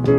Hey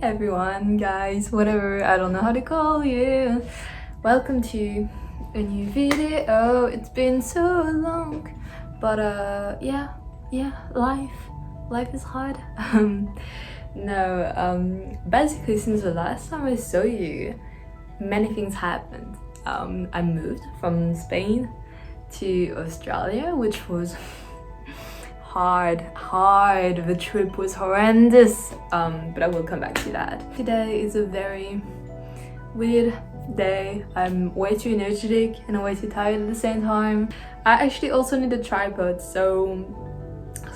everyone, guys, whatever, I don't know how to call you. Welcome to a new video. It's been so long, but yeah, life is hard. Basically since the last time I saw you, many things happened. I moved from Spain to Australia, which was hard. The trip was horrendous, but I will come back to that. Today is a very weird day. I'm way too energetic and way too tired at the same time. I actually also need a tripod, so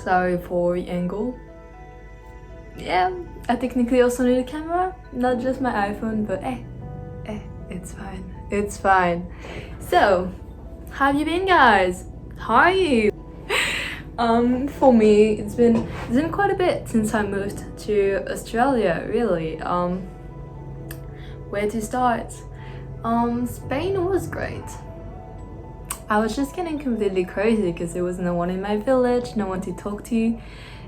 sorry for the angle. Yeah, I technically also need a camera, not just my iPhone, but it's fine. So, how have you been, guys? How are you? For me, it's been quite a bit since I moved to Australia, really. Where to start? Spain was great. I was just getting completely crazy because there was no one in my village, no one to talk to.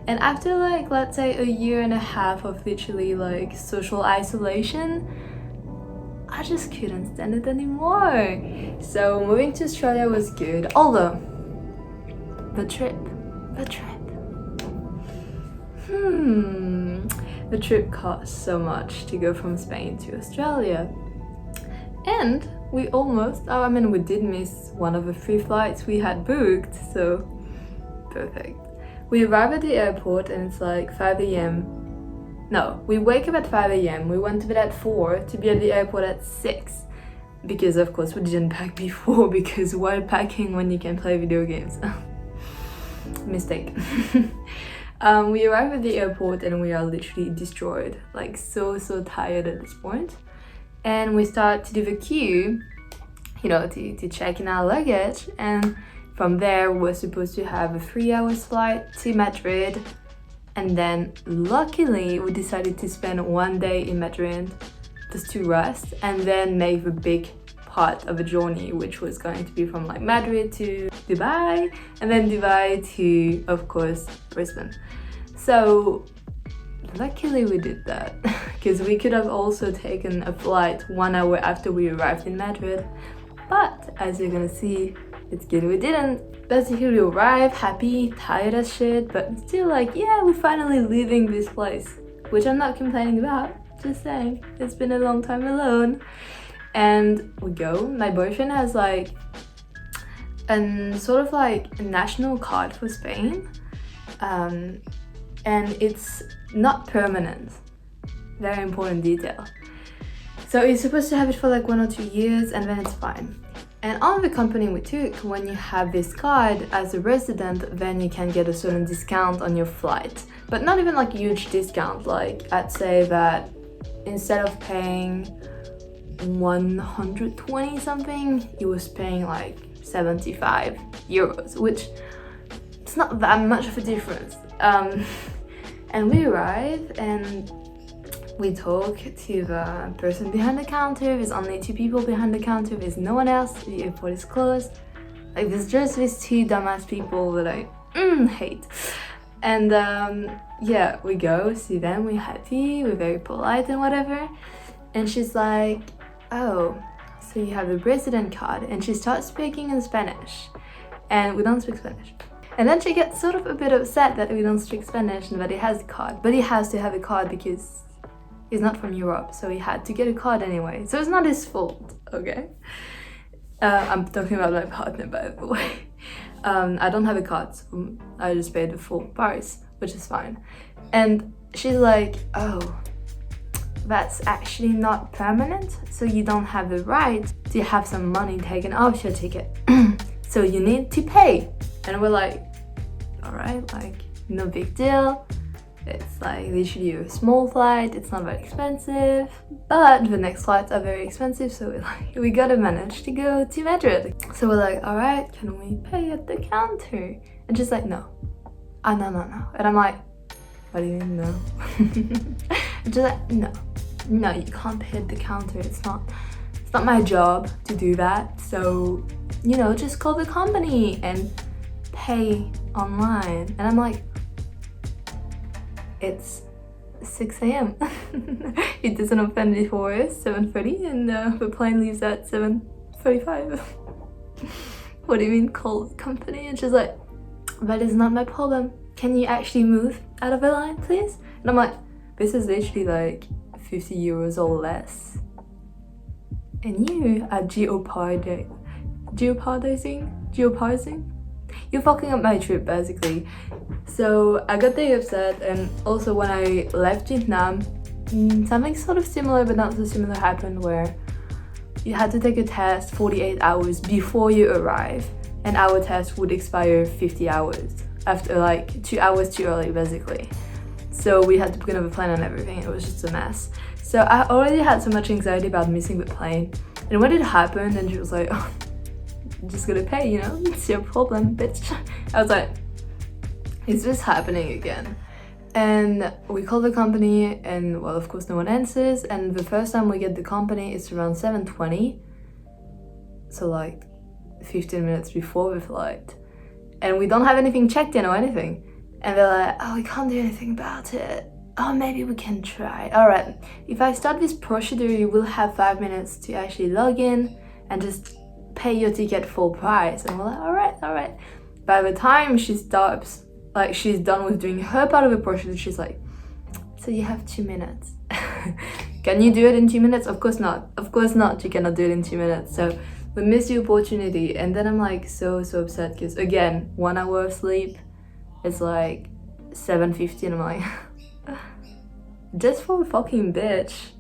And after like, let's say a year and a half of literally like social isolation, I just couldn't stand it anymore. So moving to Australia was good, although the trip. The trip cost so much to go from Spain to Australia. And we did miss one of the 3 flights we had booked, so perfect. We arrive at the airport and it's like 5 a.m. No, we wake up at 5 a.m. We went to bed at 4 to be at the airport at 6. Because of course we didn't pack before, because why packing when you can play video games? Mistake. We arrive at the airport and we are literally destroyed, like so tired at this point. And we start to do the queue, to check in our luggage, and from there we're supposed to have a 3-hour flight to Madrid. And then luckily we decided to spend 1 day in Madrid just to rest and then make the big part of a journey, which was going to be from like Madrid to Dubai and then Dubai to, of course, Brisbane. So luckily we did that because we could have also taken a flight 1 hour after we arrived in Madrid, but as you're gonna see, it's good we didn't. Basically we arrived happy, tired as shit, but still like, yeah, we're finally leaving this place, which I'm not complaining about, just saying it's been a long time alone. And we go. My boyfriend has like a sort of like a national card for Spain, and it's not permanent. Very important detail. So he's supposed to have it for like 1 or 2 years and then it's fine. And on the company we took, when you have this card as a resident, then you can get a certain discount on your flight, but not even like a huge discount. Like I'd say that instead of paying 120 something, he was paying like 75 euros, which it's not that much of a difference. And we arrive and we talk to the person behind the counter. There's only 2 people behind the counter. There's no one else. The airport is closed. Like, there's just these 2 dumbass people that I hate. And yeah, we go see them. We're happy. We're very polite and whatever. And she's like, oh, so you have a resident card. And she starts speaking in Spanish. And we don't speak Spanish. And then she gets sort of a bit upset that we don't speak Spanish and that he has a card. But he has to have a card because he's not from Europe, so he had to get a card anyway. So it's not his fault, okay? I'm talking about my partner, by the way. I don't have a card, so I just paid the full price, which is fine. And she's like, oh, that's actually not permanent, so you don't have the right to have some money taken off your ticket. So you need to pay. And we're like, all right, like, no big deal. It's like literally a small flight, it's not very expensive, but the next flights are very expensive, so we gotta manage to go to Madrid. So we're like, all right, can we pay at the counter? And she's like, no. No. And I'm like, what do you mean no? And she's like, no, you can't pay at the counter. It's not my job to do that. So, you know, just call the company and pay online. And I'm like, it's 6 a.m. It doesn't open before 7:30 and the plane leaves at 7:35. What do you mean call the company? And she's like, that is not my problem. Can you actually move out of the line, please? And I'm like, this is literally like 50 euros or less. And you are geoparzing? You're fucking up my trip, basically. So I got very upset, and also when I left Vietnam, something sort of similar but not so similar happened, where you had to take a test 48 hours before you arrive, and our test would expire 50 hours after, like 2 hours too early, basically. So we had to book another plane and everything. It was just a mess. So I already had so much anxiety about missing the plane, and when it happened and she was like, oh, I'm just gonna pay, you know, it's your problem, bitch. I was like, is this happening again? And we call the company, and well, of course no one answers, and the first time we get the company it's around 7:20, so like 15 minutes before the flight, and we don't have anything checked in or anything, and they're like, oh, we can't do anything about it. Oh, maybe we can try. All right, if I start this procedure, you will have 5 minutes to actually log in and just pay your ticket full price. And we're like, all right. By the time she stops, like she's done with doing her part of the procedure, she's like, so you have 2 minutes. Can you do it in 2 minutes? Of course not. You cannot do it in 2 minutes. So we missed the opportunity. And then I'm like so upset because again, 1 hour of sleep is like 7:50, and I'm like, just for a fucking bitch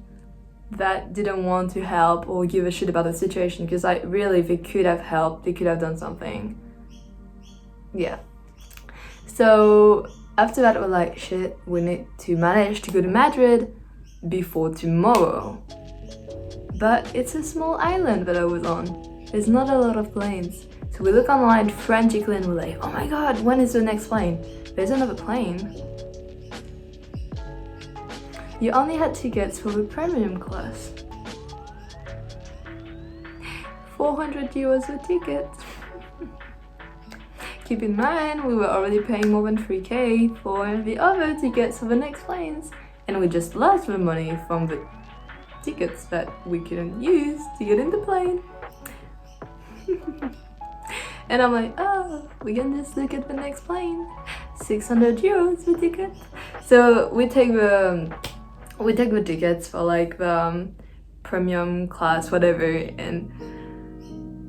that didn't want to help or give a shit about the situation, because like really they could have helped, they could have done something. Yeah. So after that we're like, shit, we need to manage to go to Madrid before tomorrow. But it's a small island that I was on. There's not a lot of planes. So we look online frantically and we're like, oh my god, when is the next plane? There's another plane. You only had tickets for the premium class. 400 euros a ticket. Keep in mind, we were already paying more than 3k for the other tickets for the next planes, and we just lost the money from the tickets that we couldn't use to get in the plane. And I'm like, oh, we can just look at the next plane. 600 euros the ticket. So we take the tickets for like the premium class, whatever, and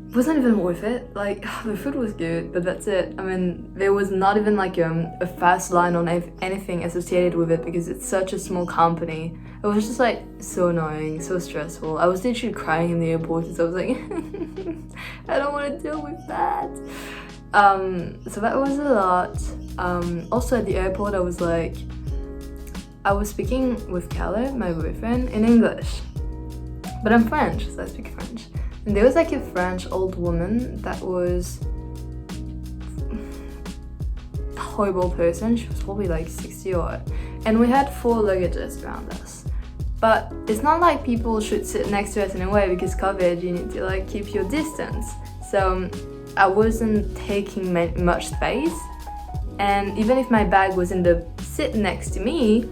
it wasn't even worth it. Like, the food was good, but that's it. I mean, there was not even like a fast line on anything associated with it because it's such a small company. It was just like so annoying, so stressful. I was literally crying in the airport because I was like, I don't want to deal with that. So that was a lot. Also at the airport, I was speaking with Caleb, my boyfriend, in English, but I'm French, so I speak French. And there was like a French old woman that was a horrible person. She was probably like 60 odd, and we had 4 luggages around us. But it's not like people should sit next to us in a way, because COVID, you need to like keep your distance. So I wasn't taking much space, and even if my bag was in the sit next to me,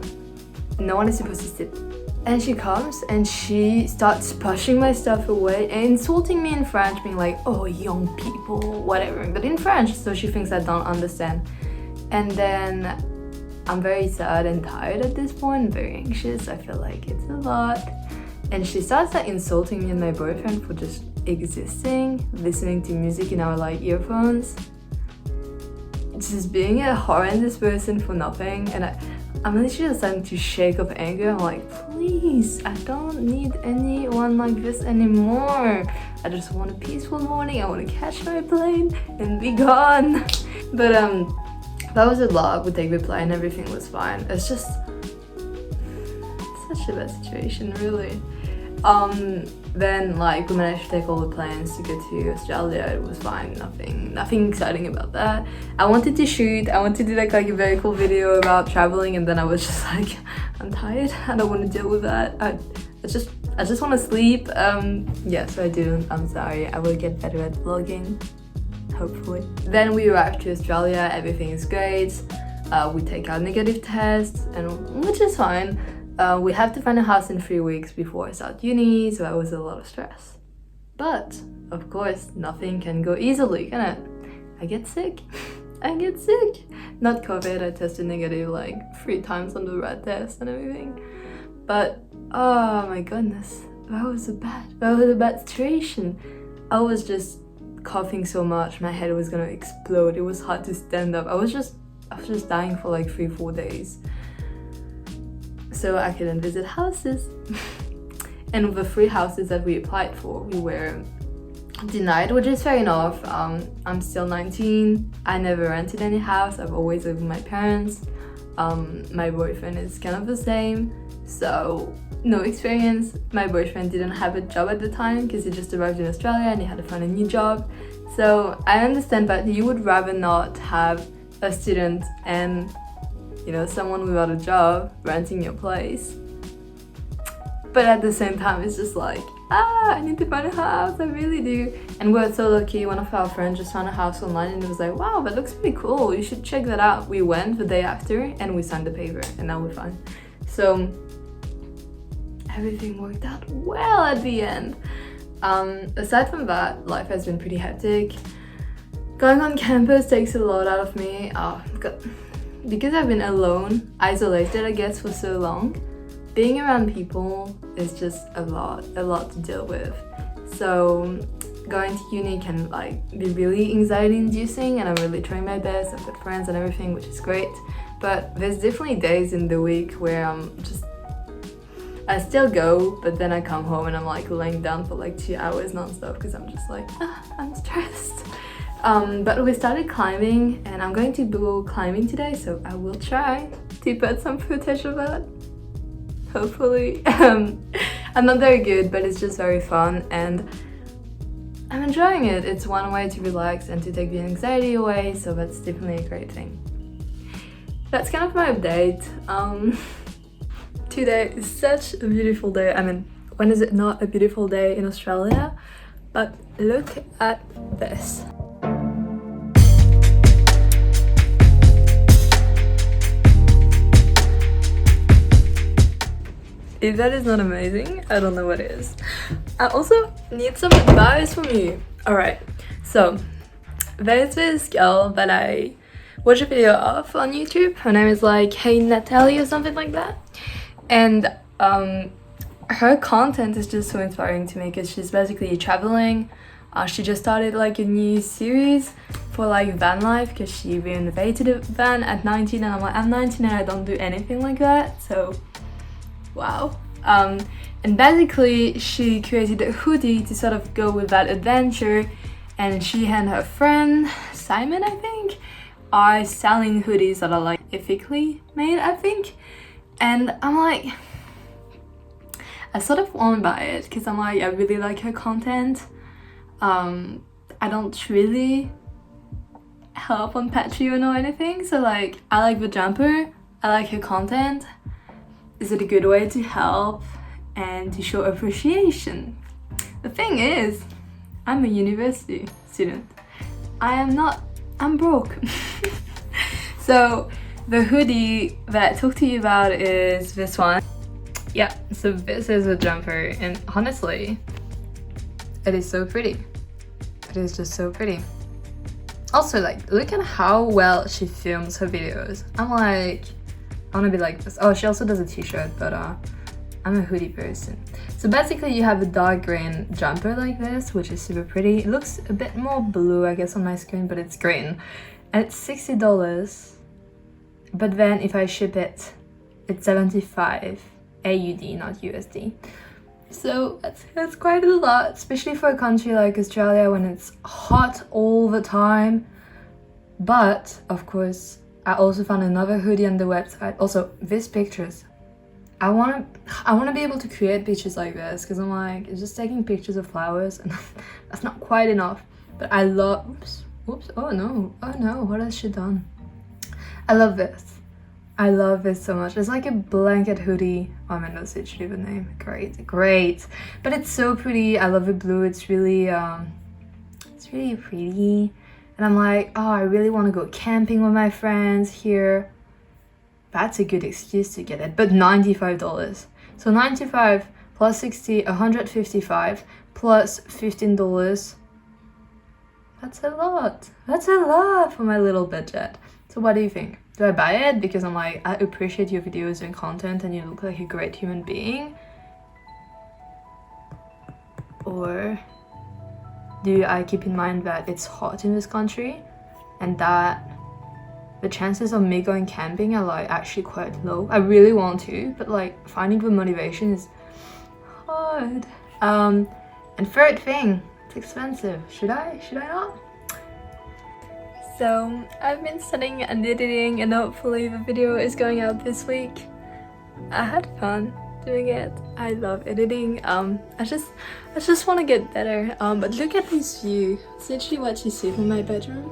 no one is supposed to sit. And she comes and she starts pushing my stuff away and insulting me in French, being like, oh, young people, whatever, but in French, so she thinks I don't understand. And then I'm very sad and tired at this point, very anxious. I feel like it's a lot. And she starts like insulting me and my boyfriend for just existing, listening to music in our like earphones, just being a horrendous person for nothing. And I'm literally starting to shake of anger. I'm like, please, I don't need anyone like this anymore. I just want a peaceful morning. I want to catch my plane and be gone. But that was a lot with the reply and everything was fine. It's just such a bad situation, really. Then like we managed to take all the plans to go to Australia. It was fine, nothing exciting about that. I wanted to shoot, I wanted to do like a very cool video about traveling, and then I was just like, I'm tired, I don't want to deal with that. I just want to sleep. Yeah, so I didn't. I'm sorry. I will get better at vlogging, hopefully. Then we arrived to Australia, everything is great. We take our negative tests, and which is fine. We have to find a house in 3 weeks before I start uni, so that was a lot of stress. But, of course, nothing can go easily, can it? I get sick. I get sick. Not COVID, I tested negative like 3 times on the rat test and everything. But, oh my goodness, that was a bad situation. I was just coughing so much, my head was gonna explode. It was hard to stand up. I was just dying for like 3-4 days. So I couldn't visit houses. And the 3 houses that we applied for, we were denied, which is fair enough. I'm still 19. I never rented any house. I've always lived with my parents. My boyfriend is kind of the same, so no experience. My boyfriend didn't have a job at the time because he just arrived in Australia and he had to find a new job. So I understand that you would rather not have a student and, you know, someone without a job renting your place. But at the same time, it's just like, I need to find a house, I really do. And we're so lucky, one of our friends just found a house online and it was like, wow, that looks pretty cool, you should check that out. We went the day after and we signed the paper and now we're fine. So everything worked out well at the end. Aside from that, life has been pretty hectic. Going on campus takes a lot out of me. Because I've been alone, isolated I guess for so long, being around people is just a lot to deal with. So going to uni can like be really anxiety inducing, and I'm really trying my best. I've got friends and everything, which is great. But there's definitely days in the week where I still go, but then I come home and I'm like laying down for like 2 hours non-stop because I'm just like, I'm stressed. But we started climbing and I'm going to go climbing today, so I will try to put some footage of that. Hopefully. I'm not very good, but it's just very fun and I'm enjoying it. It's one way to relax and to take the anxiety away, so that's definitely a great thing. That's kind of my update. Today is such a beautiful day. I mean, when is it not a beautiful day in Australia? But look at this. If that is not amazing, I don't know what is. I also need some advice from you. Alright, so there's this girl that I watched a video of on YouTube. Her name is like Hey Natalie or something like that. And her content is just so inspiring to me because she's basically traveling. She just started like a new series for like van life because she renovated a van at 19 and I'm like, I'm 19 and I don't do anything like that, so wow. And basically she created a hoodie to sort of go with that adventure, and she and her friend Simon, I think, are selling hoodies that are like ethically made, I think. And I'm like, I sort of want to buy it because I'm like, I really like her content. I don't really help on Patreon or anything, so like I like the jumper, I like her content, Is it a good way to help and to show appreciation? The thing is, I'm a university student. I'm broke. So the hoodie that I talked to you about is this one. Yeah, so this is a jumper, and honestly, it is so pretty. It is just so pretty. Also, like, look at how well she films her videos. I'm like, I wanna be like this. Oh, she also does a t-shirt, but I'm a hoodie person. So basically you have a dark green jumper like this, which is super pretty. It looks a bit more blue, I guess, on my screen, but it's green. And it's $60. But then if I ship it, it's 75 AUD, not USD. So that's quite a lot, especially for a country like Australia when it's hot all the time. But of course, I also found another hoodie on the website. Also, these pictures, I wanna be able to create pictures like this, because I'm like, it's just taking pictures of flowers and that's not quite enough. But I love, oops, oh no, what has she done? I love this. I love this so much. It's like a blanket hoodie. Oh, I mean, that's literally the name. Great. But it's so pretty. I love the blue. It's really pretty. And I'm like, oh, I really want to go camping with my friends here. That's a good excuse to get it. But $95. So 95 plus 60, 155 plus $15. That's a lot. That's a lot for my little budget. So what do you think? Do I buy it because I'm like, I appreciate your videos and content and you look like a great human being? Or do I keep in mind that it's hot in this country and that the chances of me going camping are like actually quite low? I really want to, but like finding the motivation is hard. And third thing, it's expensive. Should I not? So I've been studying and editing, and hopefully the video is going out this week. I had fun doing it. I love editing. I just want to get better. But look at this view. It's literally what you see from my bedroom.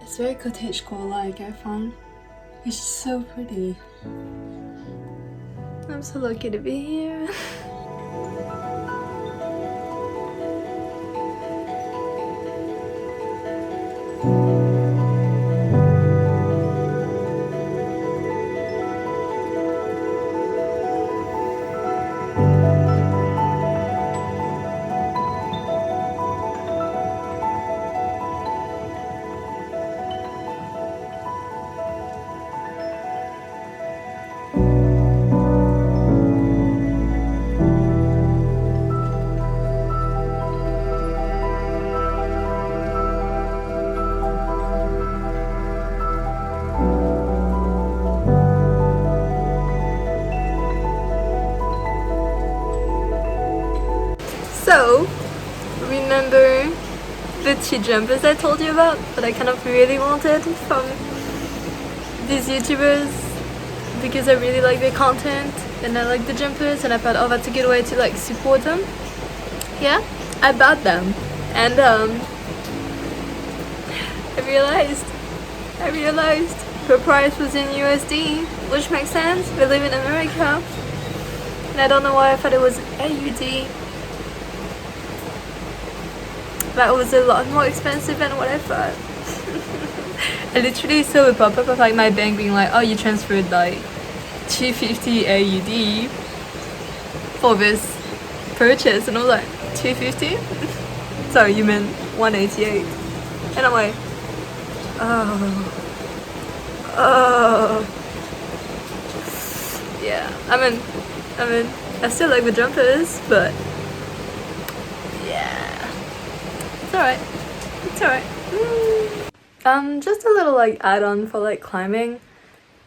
It's very cottagecore like, I found. It's just so pretty. I'm so lucky to be here. So, remember the two jumpers I told you about that I kind of really wanted from these YouTubers because I really like their content and I like the jumpers, and I thought, oh, that's a good way to like support them. Yeah, I bought them, and I realized the price was in USD, which makes sense. We live in America, and I don't know why I thought it was AUD. That was a lot more expensive than what I thought. I literally saw a pop-up of like my bank being like, oh, you transferred like 250 AUD for this purchase, and I was like, 250? Sorry, you meant 188. And I'm like, oh. Yeah, I mean, I still like the jumpers, but yeah. It's alright. Just a little like add-on for like climbing.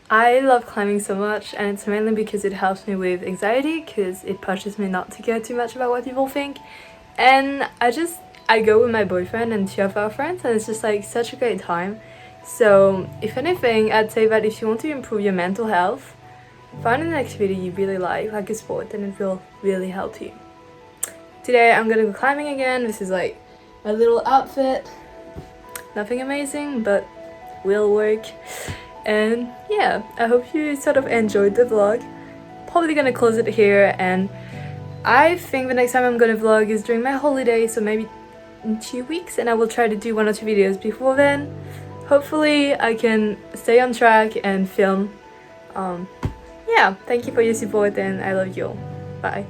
I love climbing so much, and it's mainly because it helps me with anxiety, because it pushes me not to care too much about what people think. And I go with my boyfriend and two of our friends, and it's just like such a great time. So if anything, I'd say that if you want to improve your mental health, find an activity you really like a sport, and it will really help you. Today I'm gonna go climbing again. This is like my little outfit. Nothing amazing, but will work. And yeah, I hope you sort of enjoyed the vlog. probably gonna close it here, and I think the next time I'm gonna vlog is during my holiday, so maybe in 2 weeks, and I will try to do 1 or 2 videos before then. Hopefully I can stay on track and film. Yeah, thank you for your support, and I love you all. Bye.